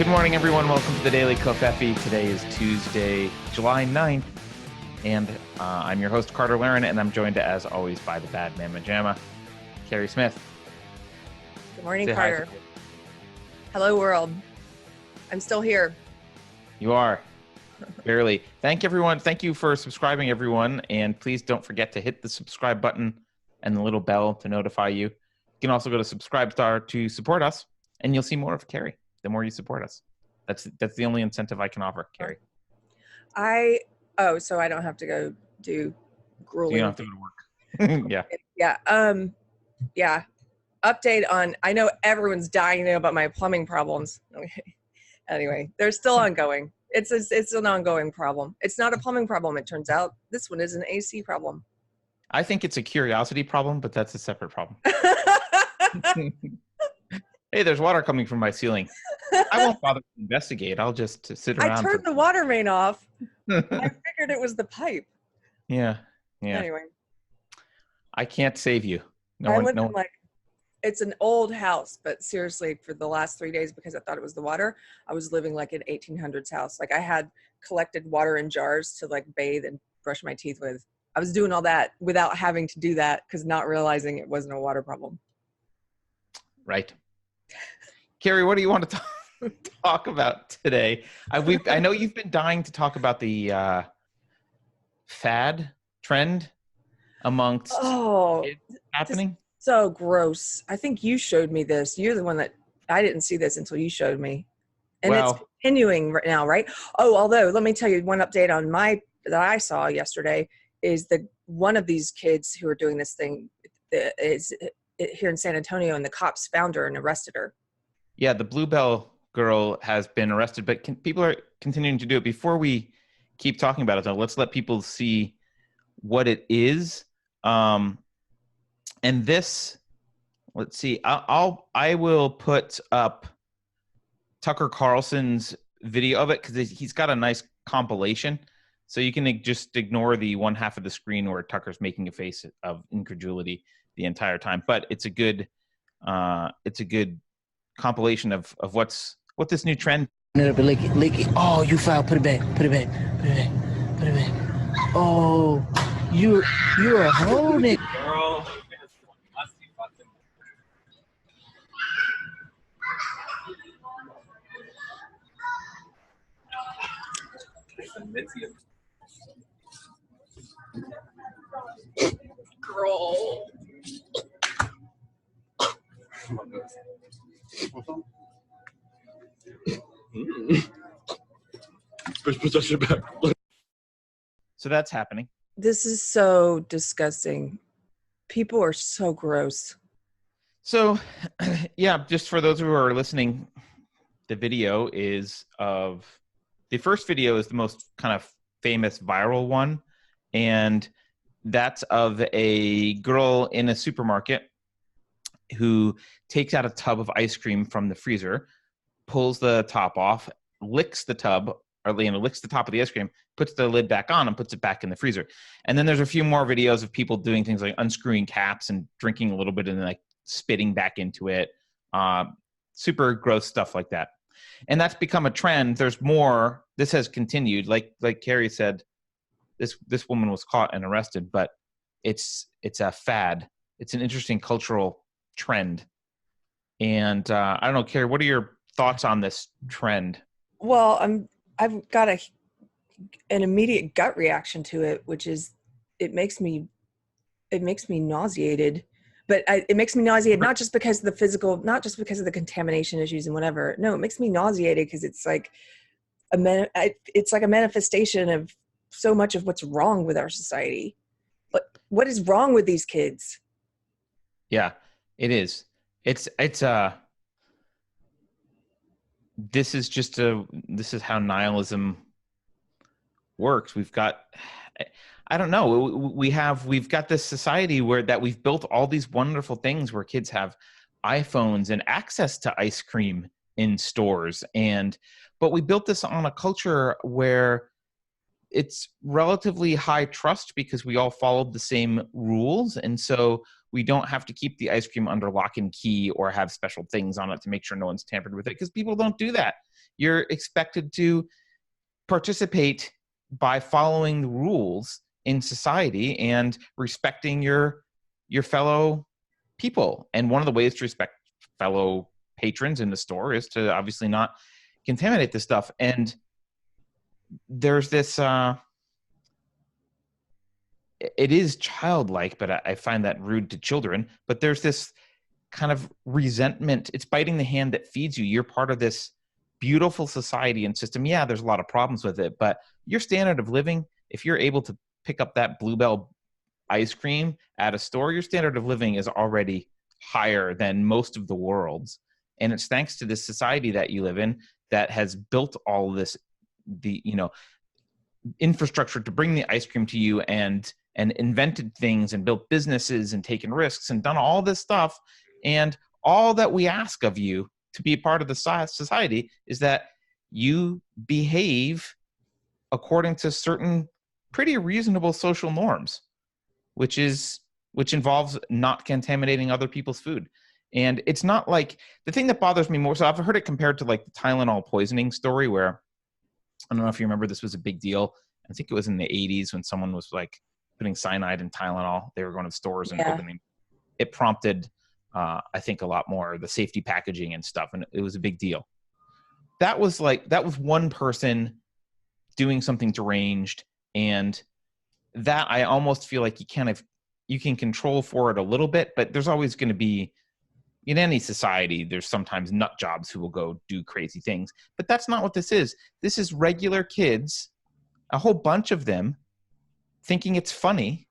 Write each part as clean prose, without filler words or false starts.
Good morning, everyone. Welcome to the Daily Covfefe. Today is Tuesday, July 9th, and I'm your host, Carter Laren, and I'm joined, as always, by the bad man Majama, Keri Smith. Good morning, Carter. Hello, world. I'm still here. You are. Barely. Thank everyone. Thank you for subscribing, everyone, and please don't forget to hit the subscribe button and the little bell to notify you. You can also go to Subscribestar to support us, and you'll see more of Keri the more you support us. That's the only incentive I can offer, Keri. So I don't have to go do grueling. So you don't have to go to work. Yeah. Yeah. Update on, I know everyone's dying to know about my plumbing problems. Anyway, they're still ongoing. It's an ongoing problem. It's not a plumbing problem, it turns out. This one is an AC problem. I think it's a curiosity problem, but that's a separate problem. Hey, there's water coming from my ceiling. I won't bother to investigate. I'll just sit around. I turned the water main off. I figured it was the pipe. Yeah. Anyway. I can't save you. It's an old house, but seriously, for the last 3 days, because I thought it was the water, I was living like an 1800s house. Like I had collected water in jars to like bathe and brush my teeth with. I was doing all that without having to do that because not realizing it wasn't a water problem. Right. Keri, what do you want to talk about today? I know you've been dying to talk about the fad trend amongst kids happening. So gross. I think you showed me this. You're the one that I didn't see this until you showed me. And it's continuing right now, right? Oh, although let me tell you one update on that I saw yesterday is that one of these kids who are doing this thing is here in San Antonio, and the cops found her and arrested her. Yeah, the Bluebell girl has been arrested, but people are continuing to do it. Before we keep talking about it, though, let's let people see what it is. And this, let's see, I will put up Tucker Carlson's video of it because he's got a nice compilation. So you can just ignore the one half of the screen where Tucker's making a face of incredulity the entire time. But it's a good compilation of what this new trend. Lick it. Oh, you foul. Put it back. Oh, you're a whole nigga. Girl. Girl. So that's happening. This is so disgusting. People are so gross. So, yeah, just for those who are listening, the video is the first video is the most kind of famous viral one. And that's of a girl in a supermarket who takes out a tub of ice cream from the freezer, pulls the top off, licks the tub, or licks the top of the ice cream, puts the lid back on, and puts it back in the freezer. And then there's a few more videos of people doing things like unscrewing caps and drinking a little bit and then like spitting back into it. Super gross stuff like that. And that's become a trend. There's more. This has continued. Like Keri said, this woman was caught and arrested, but it's a fad. It's an interesting cultural trend. And I don't know, Keri, what are your thoughts on this trend? Well, I've got an immediate gut reaction to it, which is it makes me nauseated. But it makes me nauseated not just because of the physical, not just because of the contamination issues and whatever. No, it makes me nauseated because it's like it's like a manifestation of so much of what's wrong with our society. But what is wrong with these kids? Yeah, it is. This is how nihilism works. We've got, I don't know. We've got this society that we've built all these wonderful things where kids have iPhones and access to ice cream in stores. But we built this on a culture where it's relatively high trust because we all followed the same rules. And so we don't have to keep the ice cream under lock and key or have special things on it to make sure no one's tampered with it, because people don't do that You're expected to participate by following the rules in society and respecting your fellow people. And one of the ways to respect fellow patrons in the store is to obviously not contaminate this stuff. And there's this it is childlike, but I find that rude to children. But there's this kind of resentment. It's biting the hand that feeds you. You're part of this beautiful society and system. Yeah, there's a lot of problems with it, but your standard of living, if you're able to pick up that Bluebell ice cream at a store, your standard of living is already higher than most of the world's. And it's thanks to this society that you live in that has built all this, infrastructure to bring the ice cream to you, and invented things and built businesses and taken risks and done all this stuff. And all that we ask of you to be a part of the society is that you behave according to certain pretty reasonable social norms, which involves not contaminating other people's food. And it's not like, the thing that bothers me more, so I've heard it compared to like the Tylenol poisoning story, where, I don't know if you remember, this was a big deal. I think it was in the 80s when someone was like putting cyanide in Tylenol. They were going to the stores and opening. It prompted, I think, a lot more the safety packaging and stuff. And it was a big deal. That was one person doing something deranged. And that, I almost feel like you can control for it a little bit, but there's always going to be, in any society, there's sometimes nut jobs who will go do crazy things. But that's not what this is. This is regular kids, a whole bunch of them, thinking it's funny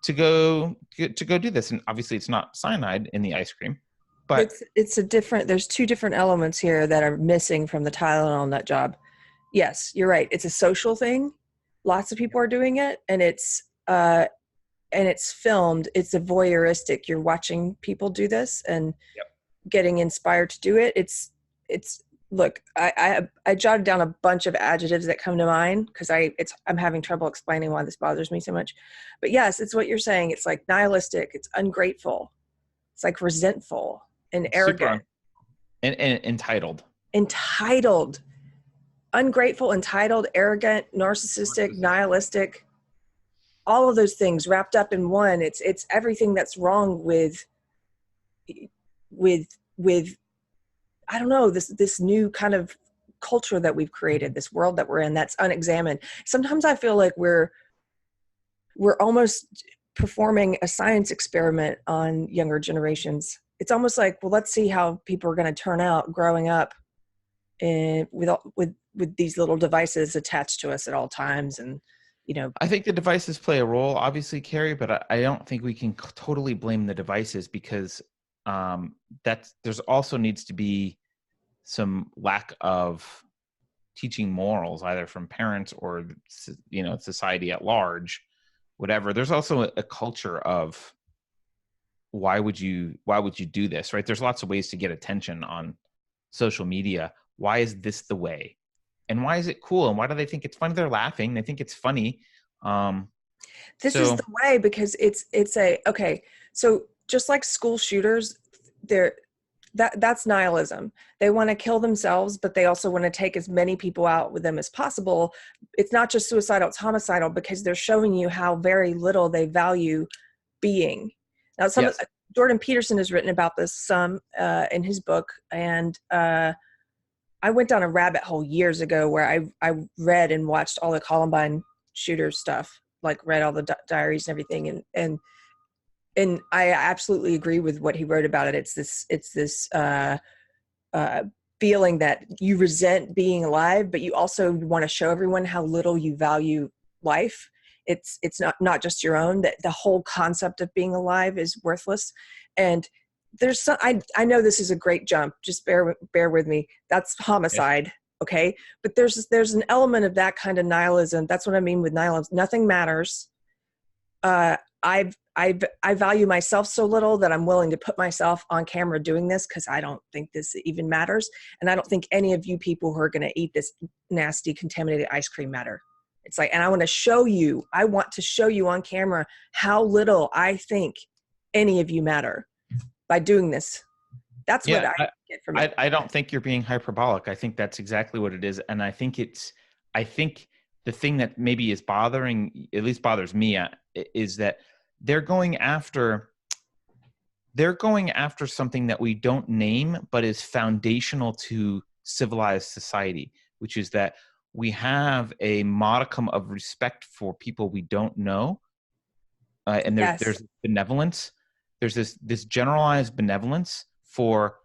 to go do this. And obviously it's not cyanide in the ice cream, but there's two different elements here that are missing from the Tylenol nut job. Yes, you're right. It's a social thing. Lots of people are doing it, and it's filmed. It's a voyeuristic. You're watching people do this and getting inspired to do it. It's look, I jotted down a bunch of adjectives that come to mind because I'm having trouble explaining why this bothers me so much. But yes, it's what you're saying. It's like nihilistic. It's ungrateful. It's like resentful and arrogant. And entitled. Entitled. Ungrateful, entitled, arrogant, narcissistic, nihilistic. All of those things wrapped up in one. It's everything that's wrong with I don't know, this new kind of culture that we've created, this world that we're in that's unexamined. Sometimes I feel like we're almost performing a science experiment on younger generations. It's almost like, well, let's see how people are going to turn out growing up and with these little devices attached to us at all times. And I think the devices play a role, obviously, Keri, but I don't think we can totally blame the devices, because there's also needs to be some lack of teaching morals, either from parents or society at large, whatever. There's also a culture of why would you do this, right? There's lots of ways to get attention on social media. Why is this the way? And why is it cool? And why do they think it's funny? They're laughing. They think it's funny. This is the way, because okay. So just like school shooters, that's nihilism. They want to kill themselves, but they also want to take as many people out with them as possible. It's not just suicidal, it's homicidal, because they're showing you how very little they value being. Now, Jordan Peterson has written about this some in his book, and I went down a rabbit hole years ago where I read and watched all the Columbine shooter stuff, like read all the diaries and everything. And I absolutely agree with what he wrote about it. It's this feeling that you resent being alive, but you also want to show everyone how little you value life. It's not just your own, that the whole concept of being alive is worthless. And there's some, I know this is a great jump. Just bear with me. That's homicide. Okay. But there's an element of that kind of nihilism. That's what I mean with nihilism. Nothing matters. I value myself so little that I'm willing to put myself on camera doing this, because I don't think this even matters. And I don't think any of you people who are going to eat this nasty contaminated ice cream matter. It's like, and I want to show you on camera how little I think any of you matter by doing this. That's what get from it. I don't think you're being hyperbolic. I think that's exactly what it is. And I think the thing that maybe is at least bothers me, is that they're going after something that we don't name, but is foundational to civilized society, which is that we have a modicum of respect for people we don't know. And there's benevolence. There's this generalized benevolence for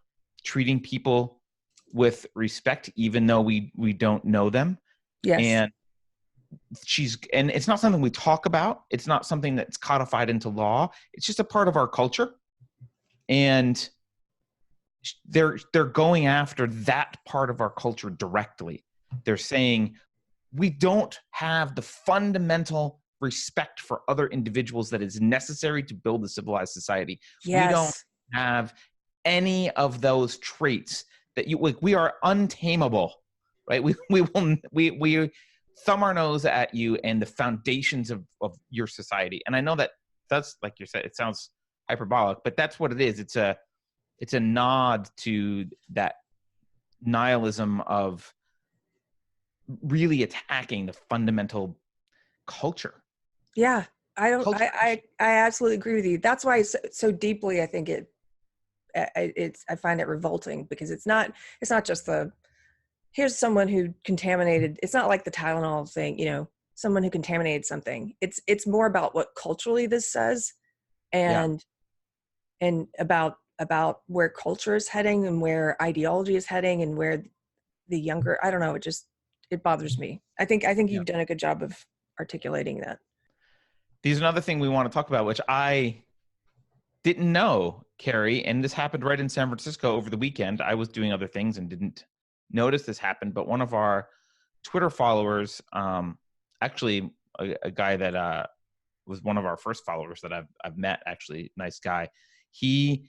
treating people with respect, even though we don't know them. Yes. And it's not something we talk about. It's not something that's codified into law. It's just a part of our culture. And they're going after that part of our culture directly. They're saying we don't have the fundamental respect for other individuals that is necessary to build a civilized society. Yes. We don't have any of those traits that we are untamable, right? We thumb our nose at you and the foundations of your society. And I know that's, like you said, it sounds hyperbolic, but that's what it is. It's a nod to that nihilism of really attacking the fundamental culture. Yeah, I absolutely agree with you. That's why so deeply I think I find it revolting, because it's not just here's someone who contaminated. It's not like the Tylenol thing, someone who contaminated something. It's more about what culturally this says, and about where culture is heading and where ideology is heading and where the younger, I don't know, it bothers me. I think you've done a good job of articulating that. There's another thing we want to talk about, which I didn't know, Keri, and this happened right in San Francisco over the weekend. I was doing other things and didn't notice this happened, but one of our Twitter followers, actually a guy that was one of our first followers that I've met, actually, nice guy, he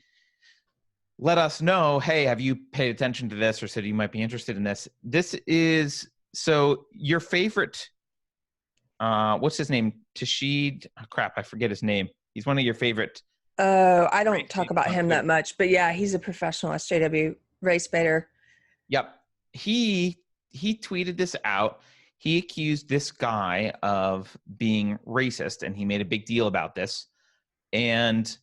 let us know, hey, have you paid attention to this, or said you might be interested in this? This is, so your favorite, what's his name? Tashid, I forget his name. He's one of your favorite. I don't talk about him that much, but yeah, he's a professional SJW race baiter. Yep. He tweeted this out. He accused this guy of being racist, and he made a big deal about this. And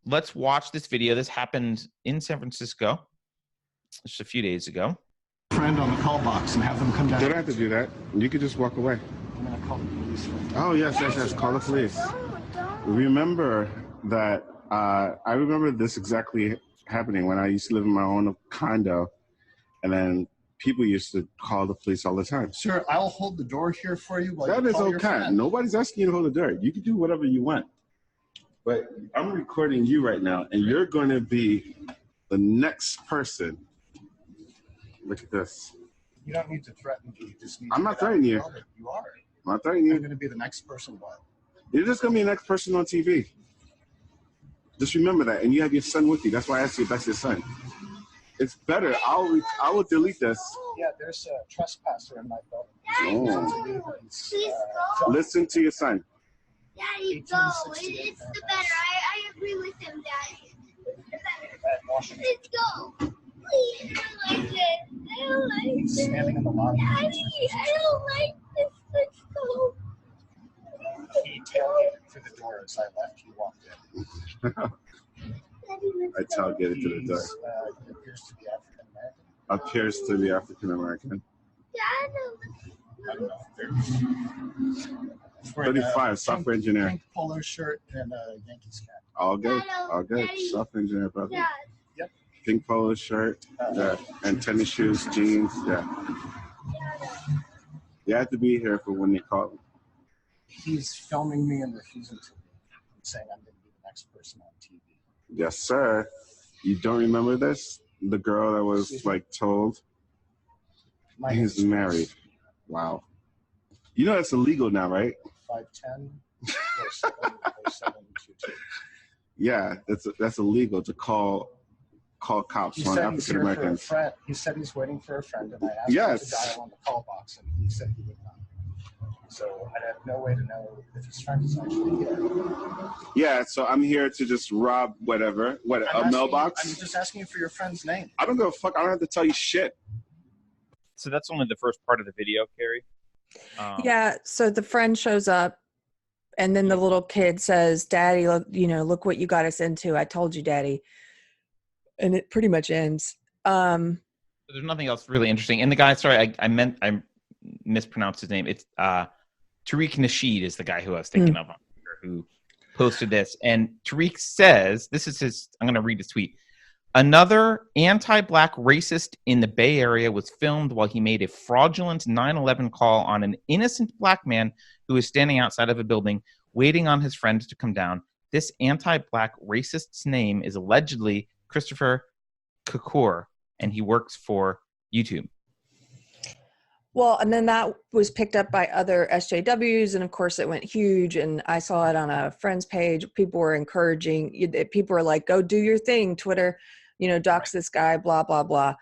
let's watch this video. This happened in San Francisco just a few days ago. Friend on the call box and have them come down. You don't have to do that. You could just walk away. I'm going to call the police. Oh, yes. Call the police. Remember that, I remember this exactly happening when I used to live in my own condo, and then people used to call the police all the time. Sir, I'll hold the door here for you while that you is call okay. your friend. Nobody's asking you to hold the door. You can do whatever you want. But I'm recording you right now, and you're going to be the next person. Look at this. You don't need to threaten me. You just need I'm to not threatening you. You are. I'm not threatening you. I'm going to be the next person. What? You're just going to be the next person on TV. Just remember that. And you have your son with you. That's why I asked you if that's your son. It's better. I will delete this. Yeah, there's a trespasser in my building. Oh. Listen to your son. Daddy, go. It's the better. I agree with him, Daddy. Let's go. Please, I don't like it. I don't like He's it. standing in the lobby. Daddy, I don't like this. Let's go. He tailgated through the door as I left. He walked in. Daddy, let's I tailgated to the door. He appears to Appears to be African American. be African American. I don't know. He's wearing a 35, software engineer. Pink polo shirt and a Yankees cap. All good. All good. Daddy. Software engineer, brother. Dad. Yep. Pink polo shirt, and tennis shoes, jeans. Yeah. You have to be here for when they call me. He's filming me and refusing to leave. I'm saying I'm going to be the next person on TV. Yes, sir. You don't remember this? The girl that was like told My he's name's married. Wow. You know that's illegal now, right? 5'10", 47, 22. Yeah, that's illegal to call cops He on said he's African here for a Americans. friend. He said he's waiting for a friend, and I asked him Yes. to dial on the call box, and he said he would not. So I'd have no way to know if his friend is actually here. Yeah, so I'm here to just rob whatever. Mailbox? I'm just asking you for your friend's name. I don't give a fuck. I don't have to tell you shit. So that's only the first part of the video, Keri. Yeah, so the friend shows up, and then the little kid says, "Daddy, look, look what you got us into. I told you, Daddy." And it pretty much ends. There's nothing else really interesting. And the guy, sorry, I mispronounced his name. It's Tariq Nasheed is the guy who I was thinking of on Twitter, who posted this. And Tariq says, this is his, I'm going to read his tweet. Another anti-black racist in the Bay Area was filmed while he made a fraudulent 9/11 call on an innocent black man who was standing outside of a building waiting on his friend to come down. This anti-black racist's name is allegedly Christopher Cukor, and he works for YouTube. Well, and then that was picked up by other SJWs, and of course it went huge, and I saw it on a friend's page. People were encouraging, people were like, go do your thing, Twitter, dox this guy, blah, blah, blah.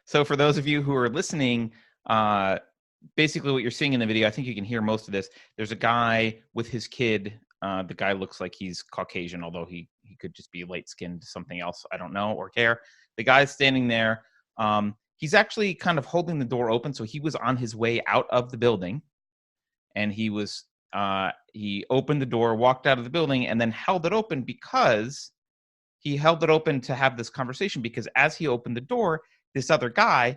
So for those of you who are listening, basically what you're seeing in the video, I think you can hear most of this. There's a guy with his kid. The guy looks like he's Caucasian, although he could just be light-skinned, something else, I don't know, or care. The guy's standing there. He's actually kind of holding the door open, so he was on his way out of the building, and he opened the door, walked out of the building, and then held it open because he held it open to have this conversation, because as he opened the door, this other guy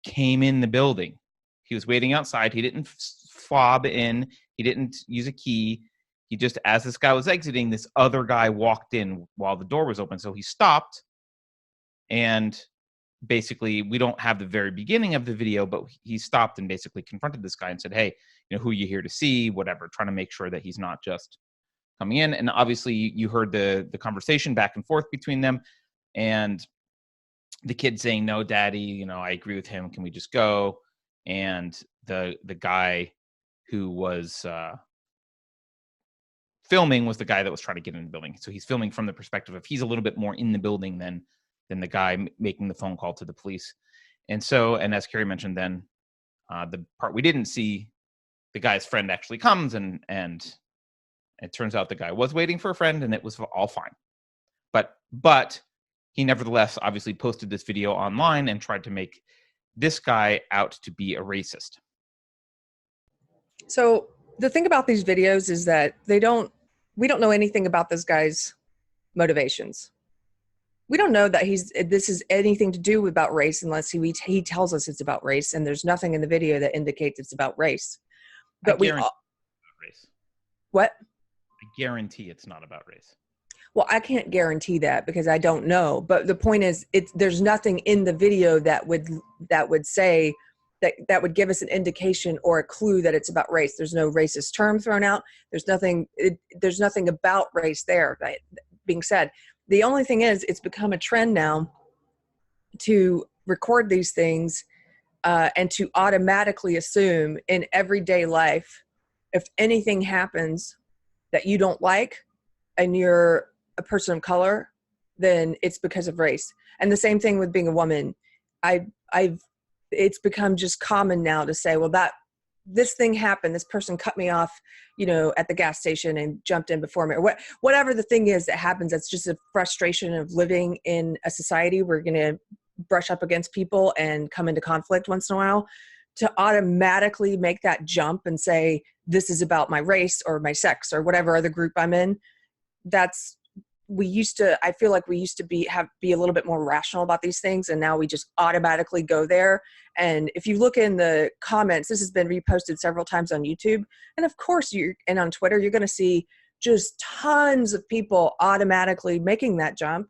came in the building. He was waiting outside. He didn't fob in. He didn't use a key. He just, as this guy was exiting, this other guy walked in while the door was open. So he stopped, and basically, we don't have the very beginning of the video, but he stopped and basically confronted this guy and said, hey, who are you here to see, whatever, trying to make sure that he's not just coming in. And obviously you heard the conversation back and forth between them, and the kid saying, no, Daddy, I agree with him. Can we just go? And the guy who was filming was the guy that was trying to get in the building. So he's filming from the perspective of he's a little bit more in the building than the guy making the phone call to the police. And so, and as Keri mentioned, then the part we didn't see, the guy's friend actually comes, and it turns out the guy was waiting for a friend, and it was all fine. But he nevertheless obviously posted this video online and tried to make this guy out to be a racist. So the thing about these videos is that we don't know anything about this guy's motivations. We don't know that this is anything to do about race unless he tells us it's about race, and there's nothing in the video that indicates it's about race. But race. What? I guarantee it's not about race. Well, I can't guarantee that because I don't know. But the point is, there's nothing in the video that would say that would give us an indication or a clue that it's about race. There's no racist term thrown out. There's nothing about race there. Right? Being said, the only thing is, it's become a trend now to record these things and to automatically assume in everyday life, if anything happens that you don't like and you're a person of color, then it's because of race. And the same thing with being a woman. It's become just common now to say, well, this thing happened, this person cut me off, at the gas station and jumped in before me, or whatever the thing is that happens. That's just a frustration of living in a society. We're going to brush up against people and come into conflict once in a while. To automatically make that jump and say, this is about my race or my sex or whatever other group I'm in. I feel like we used to be a little bit more rational about these things, and now we just automatically go there. And if you look in the comments, this has been reposted several times on YouTube, and of course and on Twitter, you're going to see just tons of people automatically making that jump.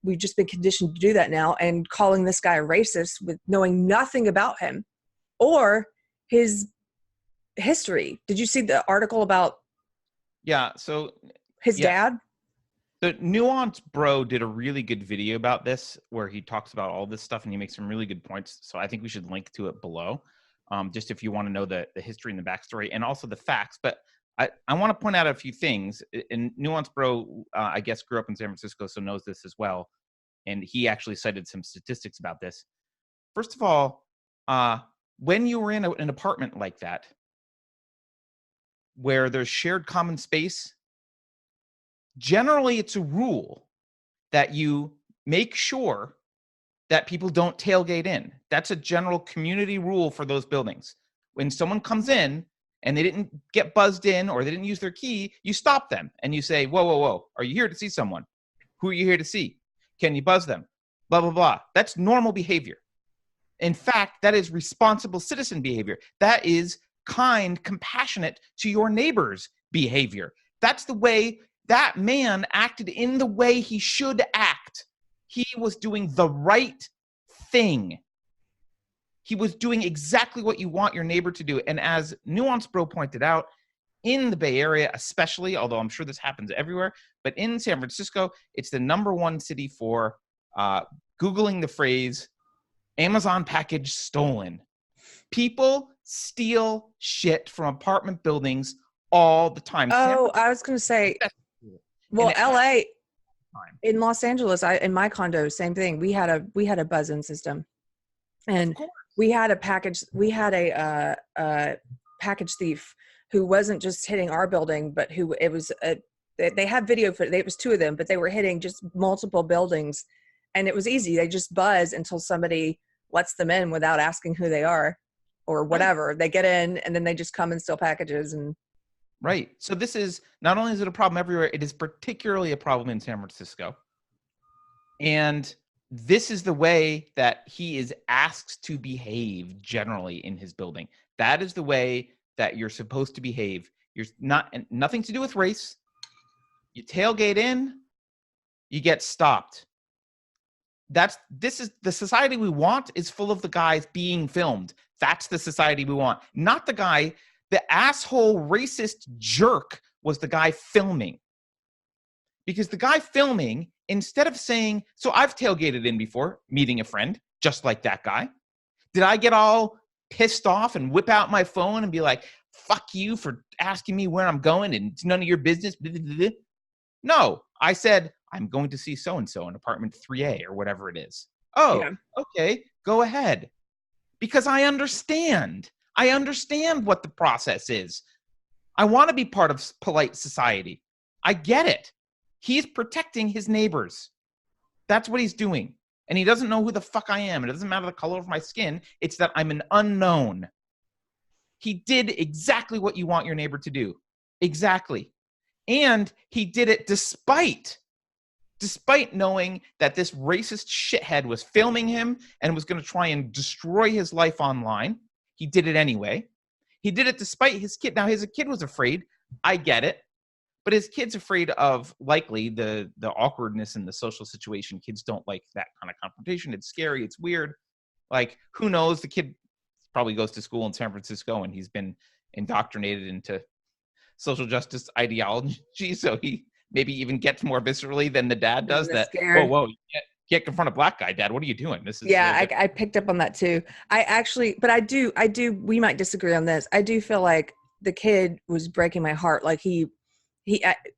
We've just been conditioned to do that now, and calling this guy a racist with knowing nothing about him or his history. Did you see the article about? Yeah. So. His dad? The Nuance Bro did a really good video about this where he talks about all this stuff and he makes some really good points. So I think we should link to it below, just if you want to know the history and the backstory and also the facts. But I want to point out a few things. And Nuance Bro, I guess, grew up in San Francisco, so knows this as well. And he actually cited some statistics about this. First of all, when you were in an apartment like that, where there's shared common space, generally it's a rule that you make sure that people don't tailgate in. That's a general community rule for those buildings. When someone comes in and they didn't get buzzed in or they didn't use their key, you stop them and you say, whoa, whoa, whoa, are you here to see someone? Who are you here to see? Can you buzz them? Blah, blah, blah. That's normal behavior. In fact, that is responsible citizen behavior. That is kind, compassionate to your neighbor's behavior. That's the way that man acted, in the way he should act. He was doing the right thing. He was doing exactly what you want your neighbor to do. And as Nuance Bro pointed out, in the Bay Area especially, although I'm sure this happens everywhere, but in San Francisco, it's the #1 city for Googling the phrase Amazon package stolen. People steal shit from apartment buildings all the time. Oh, I was going to say, well, LA, in Los Angeles, in my condo, same thing. We had a buzz-in system, and we had a package thief who wasn't just hitting our building, but who it was they had video for it was 2 of them, but they were hitting just multiple buildings, and it was easy. They just buzz until somebody lets them in without asking who they are or whatever. Right. They get in and then they just come and steal packages. And right. So this is, not only is it a problem everywhere, it is particularly a problem in San Francisco. And this is the way that he is asked to behave generally in his building. That is the way that you're supposed to behave. You're nothing to do with race. You tailgate in, you get stopped. This is the society we want, is full of the guys being filmed. That's the society we want. Not the guy, the asshole racist jerk was the guy filming. Because the guy filming, instead of saying, so I've tailgated in before, meeting a friend, just like that guy. Did I get all pissed off and whip out my phone and be like, fuck you for asking me where I'm going and it's none of your business? No, I said, I'm going to see so-and-so in apartment 3A or whatever it is. Oh, yeah. Okay, go ahead. Because I understand. I understand what the process is. I want to be part of polite society. I get it. He's protecting his neighbors. That's what he's doing. And he doesn't know who the fuck I am. It doesn't matter the color of my skin. It's that I'm an unknown. He did exactly what you want your neighbor to do. Exactly. And he did it despite knowing that this racist shithead was filming him and was going to try and destroy his life online. He did it anyway. He did it despite his kid. Now, his kid was afraid. I get it. But his kid's afraid of, likely, the awkwardness in the social situation. Kids don't like that kind of confrontation. It's scary. It's weird. Like, who knows? The kid probably goes to school in San Francisco and he's been indoctrinated into social justice ideology. So he maybe even gets more viscerally than the dad does. That, scared. Whoa, you can't confront a black guy, Dad. What are you doing? This is I picked up on that too. I do. We might disagree on this. I do feel like the kid was breaking my heart. Like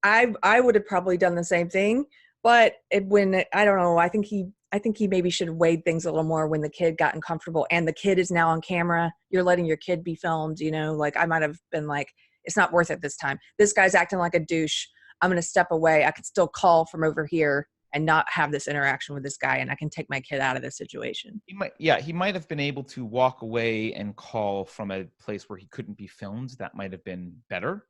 I would have probably done the same thing, but I don't know. I think he maybe should have weighed things a little more when the kid got uncomfortable, and the kid is now on camera. You're letting your kid be filmed. Like I might have been like, it's not worth it this time. This guy's acting like a douche. I'm going to step away. I could still call from over here and not have this interaction with this guy, and I can take my kid out of this situation. He might have been able to walk away and call from a place where he couldn't be filmed. That might have been better.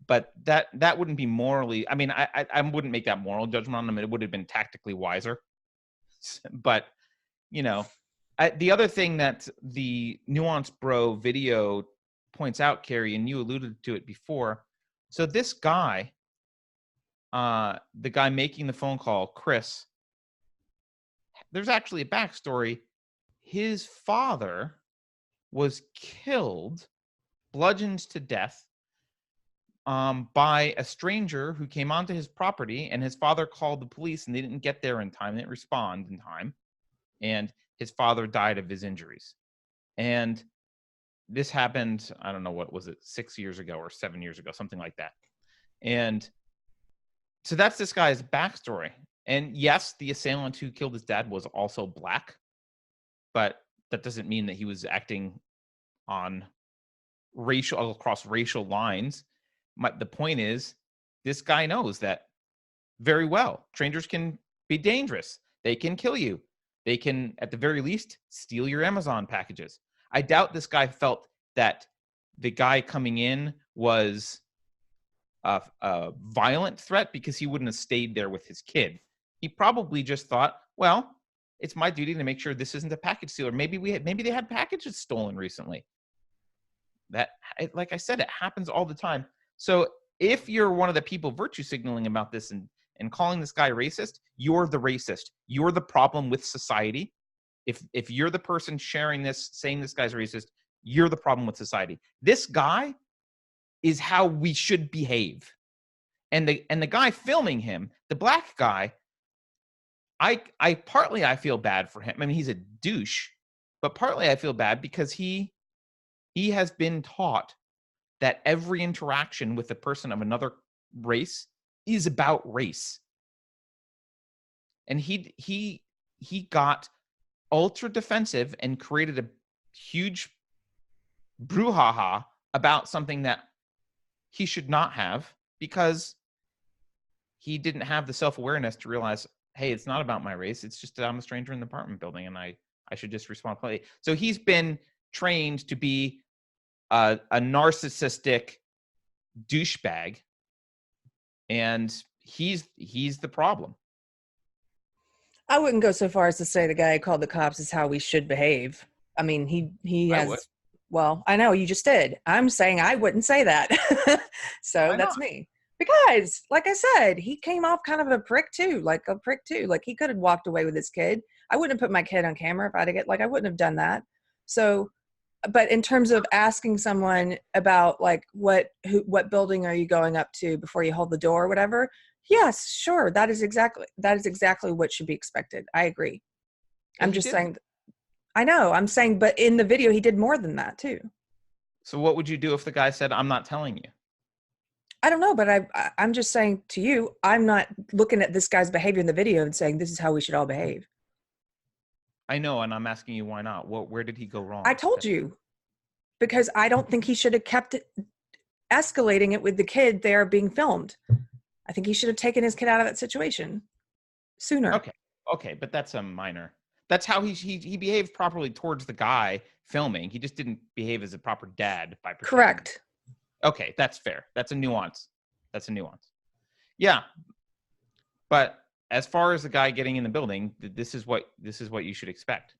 But that wouldn't be morally. I mean, I wouldn't make that moral judgment on him. It would have been tactically wiser. But, the other thing that the Nuance Bro video points out, Keri, and you alluded to it before. So this guy, the guy making the phone call, Chris, there's actually a backstory. His father was killed, bludgeoned to death, by a stranger who came onto his property, and his father called the police and they didn't get there in time. They didn't respond in time. And his father died of his injuries. And this happened, I don't know, what was it, 6 years ago or 7 years ago, something like that. And so that's this guy's backstory. And yes, the assailant who killed his dad was also black, but that doesn't mean that he was acting on across racial lines. The point is, this guy knows that very well. Strangers can be dangerous. They can kill you. They can, at the very least, steal your Amazon packages. I doubt this guy felt that the guy coming in was a violent threat, because he wouldn't have stayed there with his kid. He probably just thought, well, it's my duty to make sure this isn't a package stealer. Maybe they had packages stolen recently. That, like I said, it happens all the time. So if you're one of the people virtue signaling about this and calling this guy racist, you're the racist. You're the problem with society. If you're the person sharing this, saying this guy's racist, you're the problem with society. This guy is how we should behave. And the guy filming him, the black guy, I partly I feel bad for him. I mean, he's a douche, but partly I feel bad because he has been taught that every interaction with a person of another race is about race. And he got ultra defensive and created a huge brouhaha about something that he should not have, because he didn't have the self-awareness to realize, hey, it's not about my race. It's just that I'm a stranger in the apartment building, and I should just respond politely. So he's been trained to be a narcissistic douchebag, and he's the problem. I wouldn't go so far as to say the guy who called the cops is how we should behave. I mean, he has. Well, I know you just did. I'm saying I wouldn't say that. So that's me. Because, like I said, he came off kind of a prick too. Like he could have walked away with his kid. I wouldn't have put my kid on camera if I wouldn't have done that. So, but in terms of asking someone about like what building are you going up to before you hold the door or whatever, yes, sure, that is exactly what should be expected. I agree. I'm just saying. I know. I'm saying, but in the video, he did more than that too. So what would you do if the guy said, "I'm not telling you"? I don't know, but I'm just saying to you, I'm not looking at this guy's behavior in the video and saying this is how we should all behave. I know, and I'm asking you why not. Where did he go wrong? I told you, because I don't think he should have kept escalating it with the kid there being filmed. I think he should have taken his kid out of that situation sooner. Okay, but that's a minor. That's how he behaved properly towards the guy filming. He just didn't behave as a proper dad by protecting. Correct. Okay, that's fair. That's a nuance. Yeah. But as far as the guy getting in the building, this is what you should expect.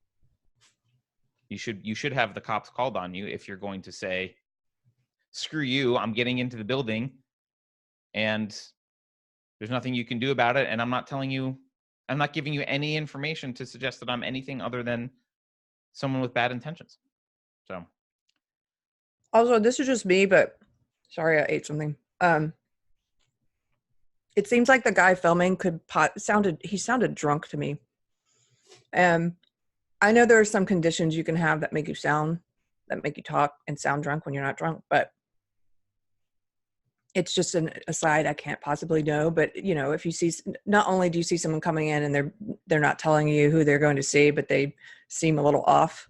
You should have the cops called on you if you're going to say, "Screw you, I'm getting into the building and there's nothing you can do about it, and I'm not giving you any information to suggest that I'm anything other than someone with bad intentions." So. Also, this is just me, but sorry, I ate something. It seems like the guy filming he sounded drunk to me. I know there are some conditions you can have that make you talk and sound drunk when you're not drunk, but it's just an aside I can't possibly know. But if you see, not only do you see someone coming in and they're not telling you who they're going to see, but they seem a little off.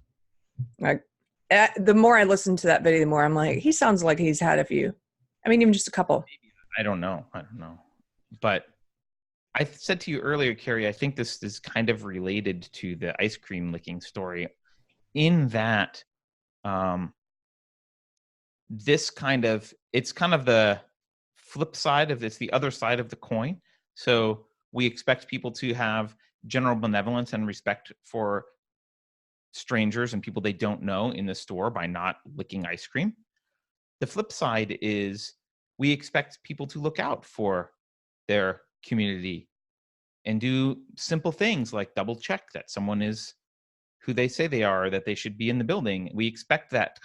Like the more I listen to that video, the more I'm like, he sounds like he's had a few. I mean, even just a couple. I don't know. But I said to you earlier, Keri, I think this is kind of related to the ice cream licking story, in that it's kind of the flip side of this, the other side of the coin. So we expect people to have general benevolence and respect for strangers and people they don't know in the store by not licking ice cream. The flip side is we expect people to look out for their community and do simple things like double check that someone is who they say they are, that they should be in the building. We expect that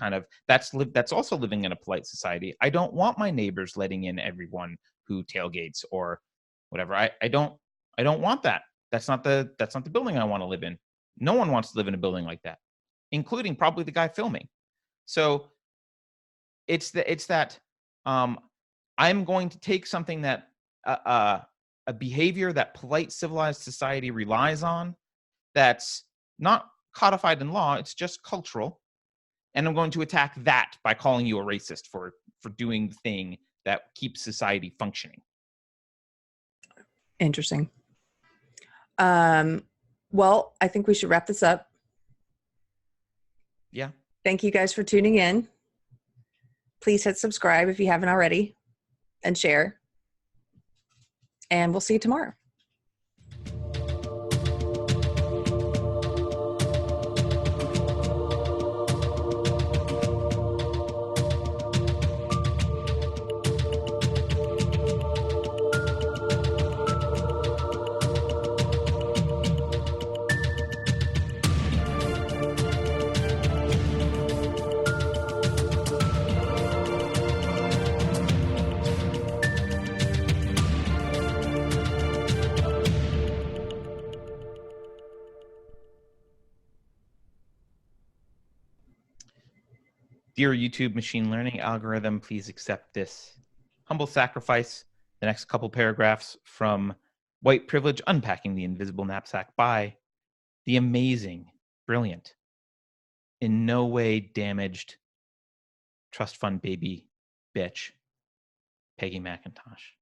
that's also living in a polite society. I don't want my neighbors letting in everyone who tailgates or whatever. I don't want that. That's not the building I want to live in. No one wants to live in a building like that, including probably the guy filming. So it's that I'm going to take something that a behavior that polite civilized society relies on, that's not codified in law. It's just cultural. And I'm going to attack that by calling you a racist for doing the thing that keeps society functioning. Interesting. Well, I think we should wrap this up. Yeah. Thank you guys for tuning in. Please hit subscribe if you haven't already and share. And we'll see you tomorrow. Dear YouTube machine learning algorithm, please accept this humble sacrifice. The next couple paragraphs from White Privilege Unpacking the Invisible Knapsack by the amazing, brilliant, in no way damaged trust fund baby bitch, Peggy McIntosh.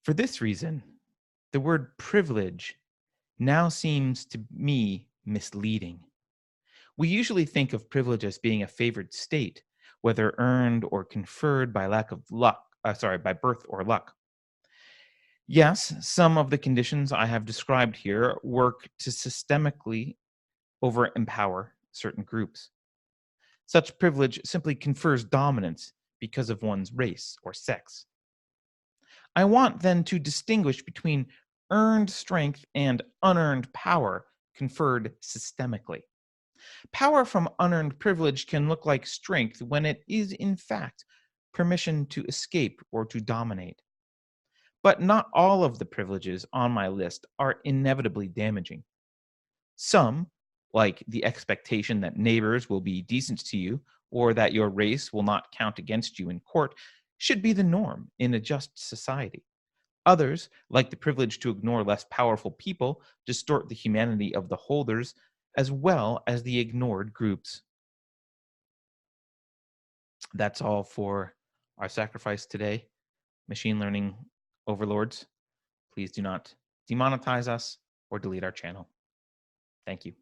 For this reason, the word privilege now seems to me misleading. We usually think of privilege as being a favored state, whether earned or conferred by by birth or luck. Yes, some of the conditions I have described here work to systemically over-empower certain groups. Such privilege simply confers dominance because of one's race or sex. I want then to distinguish between earned strength and unearned power conferred systemically. Power from unearned privilege can look like strength when it is, in fact, permission to escape or to dominate. But not all of the privileges on my list are inevitably damaging. Some, like the expectation that neighbors will be decent to you or that your race will not count against you in court, should be the norm in a just society. Others, like the privilege to ignore less powerful people, distort the humanity of the holders as well as the ignored groups. That's all for our sacrifice today. Machine learning overlords, please do not demonetize us or delete our channel. Thank you.